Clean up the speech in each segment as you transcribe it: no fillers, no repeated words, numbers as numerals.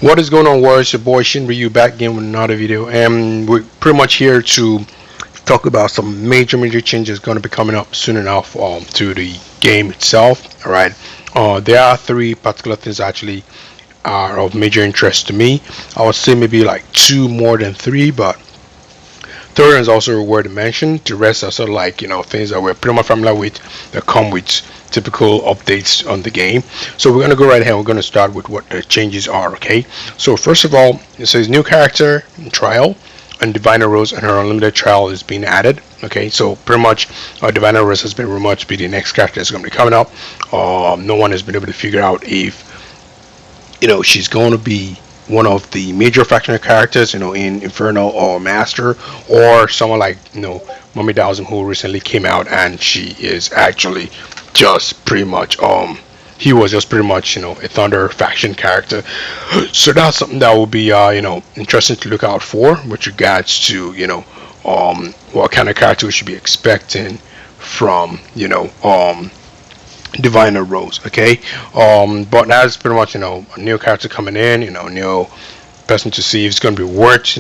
What is going on, Warriors? Your boy Shin Ryu back again with another video, and we're pretty much here to talk about some major changes going to be coming up soon enough to the game itself. All right, there are three particular things actually are of major interest to me. I would say maybe like two more than three, but third is also worth to mention. The rest are sort of like things that we're pretty much familiar with that come with typical updates on the game. So we're gonna go right ahead. We're gonna start with what the changes are. Okay. So first of all, it says new character trial, and Divina Rose and her unlimited trial is being added. Okay, so pretty much Divina Rose has been rumored to be the next character that's going to be coming up. No one has been able to figure out if she's going to be one of the major factional characters, in Inferno or Master, or someone like, Mummy Dawson, who recently came out, and she is actually just pretty much, he was just pretty much, a Thunder faction character. So that's something that will be, interesting to look out for with regards to, what kind of character we should be expecting from, Diviner Rose. Okay, but that's pretty much a new character coming in. New person to see if it's going to be worth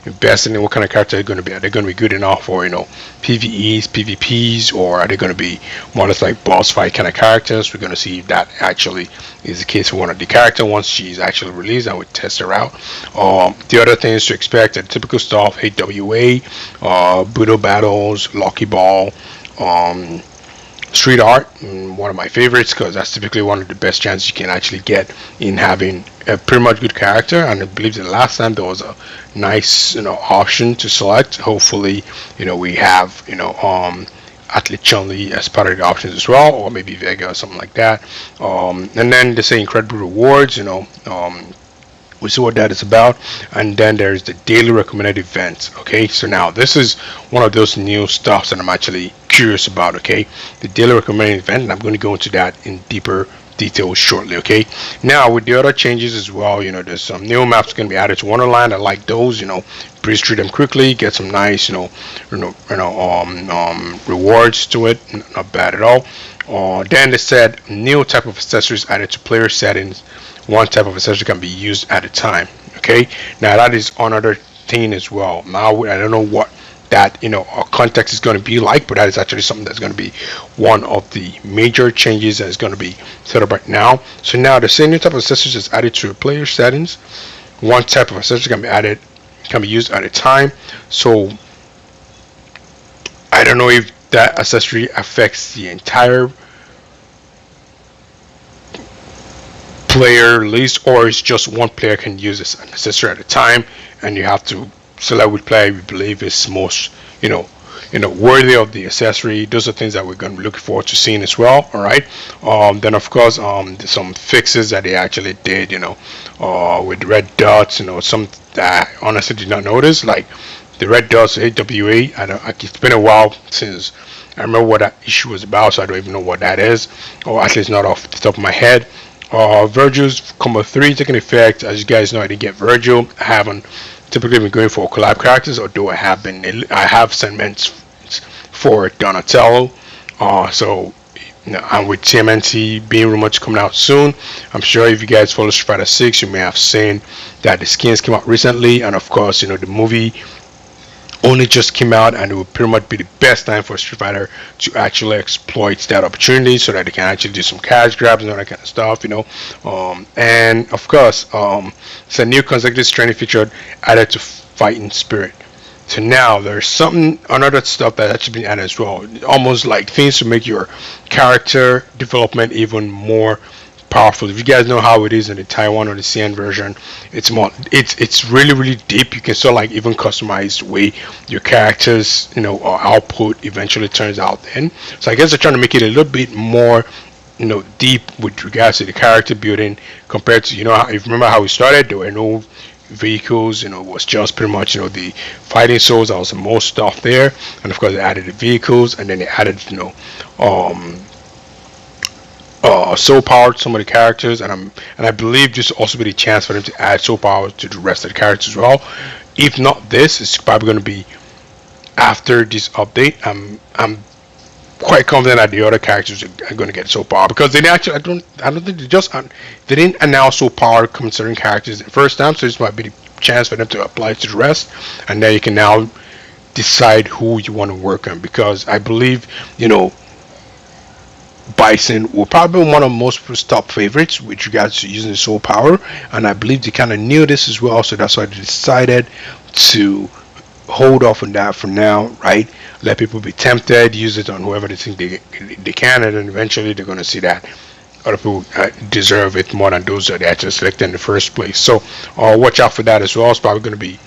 investing in. What kind of character they're going to be? Are they going to be good enough for PVEs, PvPs, or are they going to be more or less like boss fight kind of characters? We're going to see if that actually is the case for one of the characters once she's actually released, and we test her out. The other things to expect are the typical stuff: AWA, Budo battles, Lucky Ball. Street art, one of my favorites, because that's typically one of the best chances you can actually get in having a pretty much good character. And I believe the last time there was a nice option to select. Hopefully we have athlete Chun-Li as part of the options as well, or maybe Vega or something like that. And then they say incredible rewards. We see what that is about. And then there's the daily recommended events. Okay, so now this is one of those new stuff that I'm actually curious about. Okay, the daily recommended event, and I'm going to go into that in deeper detail shortly. Okay, now with the other changes as well, there's some new maps going to be added to Wonderland. I like those. Breeze through them quickly, get some nice rewards to it. Not bad at all. Then they said new type of accessories added to player settings. One type of accessory can be used at a time. Okay, now that is another thing as well. Now I don't know what that context is going to be like, but that is actually something that's going to be one of the major changes that is going to be set up right now. So now the same new type of accessories is added to player settings. One type of accessory can be used at a time. So I don't know if that accessory affects the entire player list, or it's just one player can use this accessory at a time, and you have to select which player you believe is most worthy of the accessory. Those are things that we're going to be looking forward to seeing as well. All right. Then of course there's some fixes that they actually did with red dots, some that I honestly did not notice, like the red dots AWA. It's been a while since I remember what that issue was about, so I don't even know what that is, or at least not off the top of my head. Virgil's combo 3 taking effect. As you guys know, I didn't get Virgil. I haven't typically been going for collab characters, although I have sentiments for Donatello. So and with TMNT being rumored to come out soon, I'm sure if you guys follow Street Fighter 6, you may have seen that the skins came out recently, and of course, the movie only just came out, and it would pretty much be the best time for Street Fighter to actually exploit that opportunity so that they can actually do some cash grabs and all that kind of stuff, and of course, it's a new consecutive training feature added to Fighting Spirit. So now there's another stuff that's actually been added as well, almost like things to make your character development even more powerful. If you guys know how it is in the Taiwan or the CN version, it's really deep. You can sort of like even customize the way your characters or output eventually turns out then. So I guess they're trying to make it a little bit more deep with regards to the character building compared to if you remember how we started, there were no vehicles. It was just pretty much the fighting souls. That was the most stuff there, and of course they added the vehicles, and then they added um soul power to some of the characters, and I believe this will also be the chance for them to add soul power to the rest of the characters as well. If not this, it's probably going to be after this update. I'm quite confident that the other characters are going to get soul power because they didn't actually. I don't think they didn't announce soul power concerning characters the first time, so this might be the chance for them to apply it to the rest, and then you can now decide who you want to work on because I believe Bison were probably one of most people's top favorites with regards to using the soul power, and I believe they kind of knew this as well, so that's why they decided to hold off on that for now, right? Let people be tempted, use it on whoever they think they can, and then eventually they're going to see that other people deserve it more than those that they actually selected in the first place. So watch out for that as well. It's probably going to be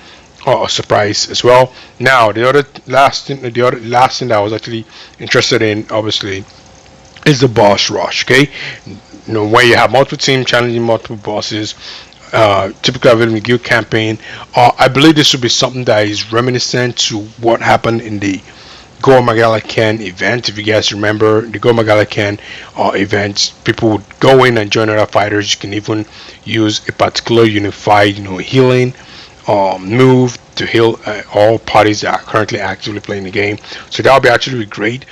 a surprise as well. Now the other last thing that I was actually interested in, obviously, is the boss rush. Okay, where you have multiple teams challenging multiple bosses. Typically available in guild campaign. I believe this would be something that is reminiscent to what happened in the Go Magala Ken event. If you guys remember the Go Magala Ken event, people would go in and join other fighters. You can even use a particular unified, healing move to heal all parties that are currently actively playing the game. So that would be actually great.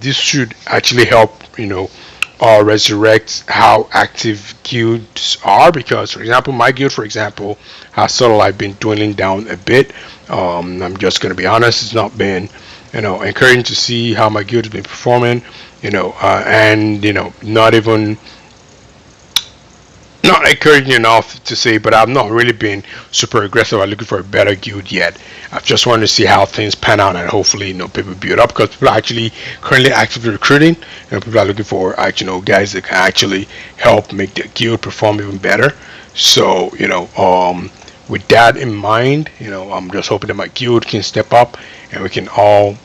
This should actually help, resurrect how active guilds are because, for example, my guild, for example, has sort of like been dwindling down a bit. I'm just going to be honest, it's not been, encouraging to see how my guild has been performing, and, not even not encouraging enough to say, but I've not really been super aggressive at looking for a better guild yet. I've just wanted to see how things pan out and hopefully, people build up because people are actually currently actively recruiting. People are looking for guys that can actually help make their guild perform even better. So, with that in mind, I'm just hoping that my guild can step up and we can all,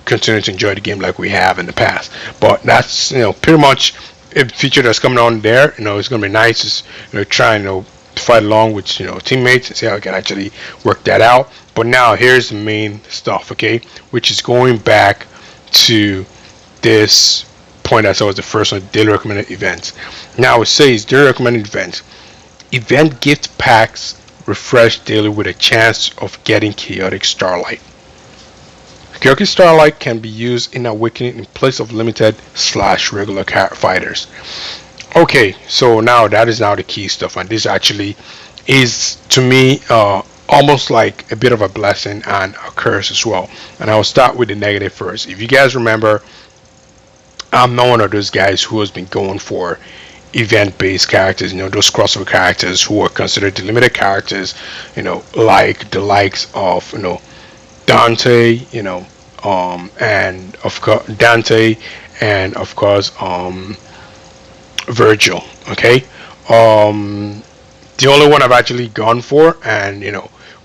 continue to enjoy the game like we have in the past. But that's, pretty much a feature that's coming on there. It's gonna be nice. Just try and fight along with teammates and see how I can actually work that out. But now here's the main stuff, okay? Which is going back to this point I saw was the first one, daily recommended events. Now it says daily recommended events. Event gift packs refresh daily with a chance of getting chaotic starlight. Chaotic Starlight can be used in Awakening in place of limited / regular fighters. Okay, so now that is now the key stuff, and this actually is to me almost like a bit of a blessing and a curse as well. And I'll start with the negative first. If you guys remember, I'm not one of those guys who has been going for event-based characters, those crossover characters who are considered the limited characters, like the likes of Dante, and of course Dante, and of course Virgil. Okay, the only one I've actually gone for, and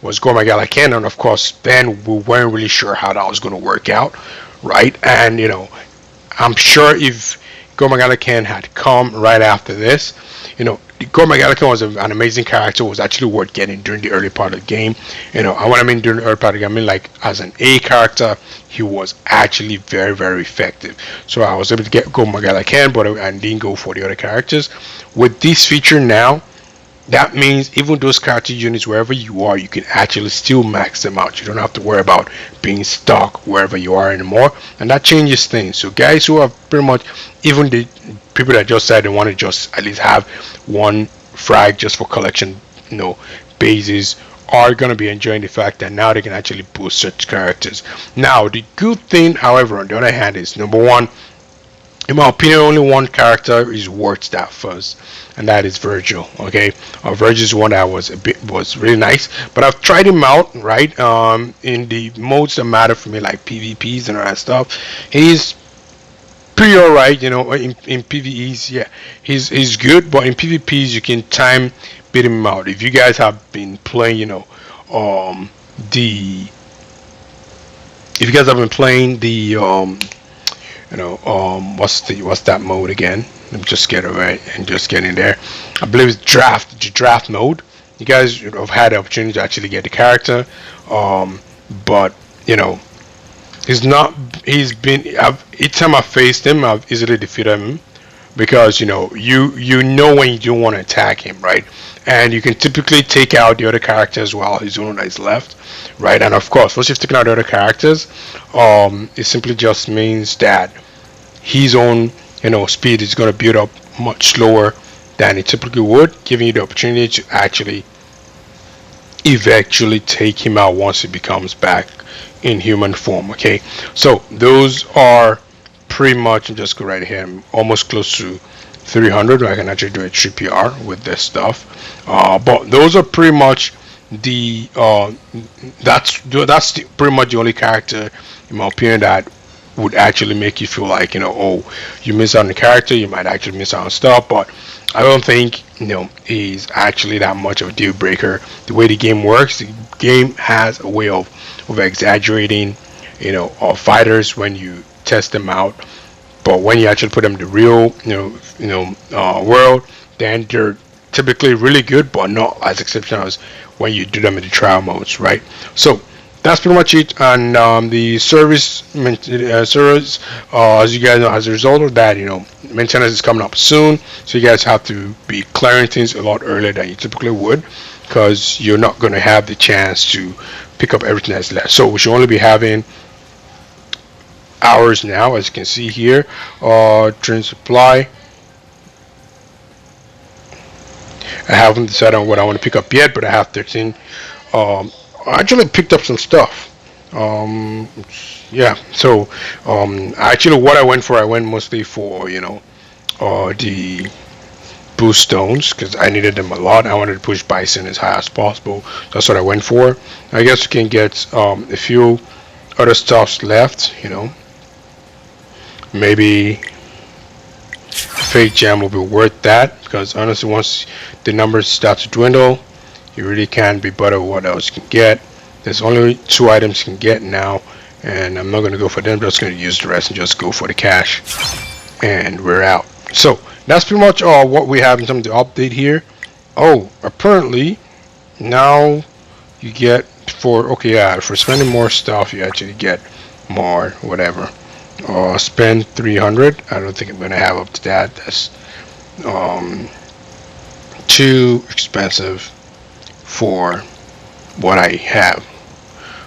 was Gormagala Ken, and of course then we weren't really sure how that was going to work out, right? And I'm sure if Gormagala Ken had come right after this, Gormagala Ken was an amazing character, was actually worth getting during the early part of the game. What I mean during the early part of the game, I mean like as an A character, he was actually very, very effective. So I was able to get Gormagala Ken, but I didn't go for the other characters. With this feature now, that means even those character units, wherever you are, you can actually still max them out. You don't have to worry about being stuck wherever you are anymore, and that changes things. So guys who are pretty much, even the people that just said they want to just at least have one frag just for collection, bases, are going to be enjoying the fact that now they can actually boost such characters. Now the good thing, however, on the other hand, is number one, in my opinion, only one character is worth that fuss, and that is Virgil. Okay, Virgil is one that was really nice, but I've tried him out, right? In the modes that matter for me, like PvPs and all that stuff, he's pretty alright. In PvEs, yeah, he's good, but in PvPs you can time beat him out. If you guys have been playing, the if you guys have been playing the what's that mode again? Let me just get it right and just get in there. I believe it's the draft mode. You guys have had the opportunity to actually get the character, but each time I faced him, I've easily defeated him because you know when you don't want to attack him, right? And you can typically take out the other characters while he's the one that is left, right? And of course, once you've taken out the other characters, it simply just means that his own speed is going to build up much slower than it typically would, giving you the opportunity to actually eventually take him out once he becomes back in human form. Okay, so those are pretty much, just go right ahead. I'm almost close to 300. I can actually do a 3 PR with this stuff. But those are pretty much the pretty much the only character, in my opinion, that would actually make you feel like, oh, you miss out on the character, you might actually miss out on stuff. But I don't think is actually that much of a deal breaker. The way the game works, the game has a way of exaggerating fighters when you test them out, but when you actually put them in the real world, then they're typically really good, but not as exceptional as when you do them in the trial modes, right? So that's pretty much it on the service. As you guys know, as a result of that, maintenance is coming up soon, so you guys have to be clearing things a lot earlier than you typically would, because you're not going to have the chance to pick up everything that's left. So we should only be having hours now, as you can see here. Train supply, I haven't decided on what I want to pick up yet, but I have 13. I actually picked up some stuff. Um, yeah, so actually, what I went mostly for the boost stones, because I needed them a lot. I wanted to push Bison as high as possible. That's what I went for. I guess you can get a few other stuffs left. Maybe fake gem will be worth that, because honestly, once the numbers start to dwindle, you really can't be bothered with what else you can get. There's only 2 items you can get now, and I'm not going to go for them. I'm just going to use the rest and just go for the cash, and we're out. So that's pretty much all what we have in terms of the update here. Oh, apparently now you get for spending more stuff, you actually get more whatever. Spend 300. I don't think I'm gonna have up to that. That's um, too expensive for what I have.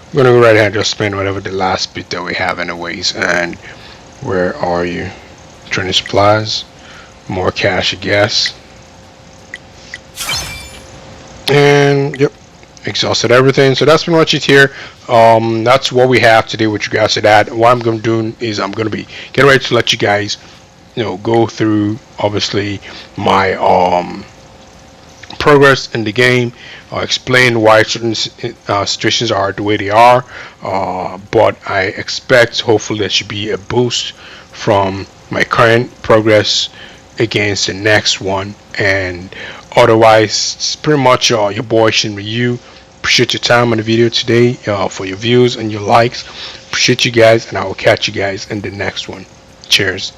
I'm gonna go right ahead and just spend whatever the last bit that we have anyways. And where are you? Training supplies, more cash, I guess. And yep, exhausted everything. So that's pretty much it here. That's what we have today with regards to that. What I'm going to do is I'm going to be getting ready to let you guys go through obviously my progress in the game, explain why certain situations are the way they are, but I expect hopefully there should be a boost from my current progress against the next one. And otherwise, it's pretty much your boy Shin Ryu. Appreciate your time on the video today, for your views and your likes. Appreciate you guys, and I will catch you guys in the next one. Cheers.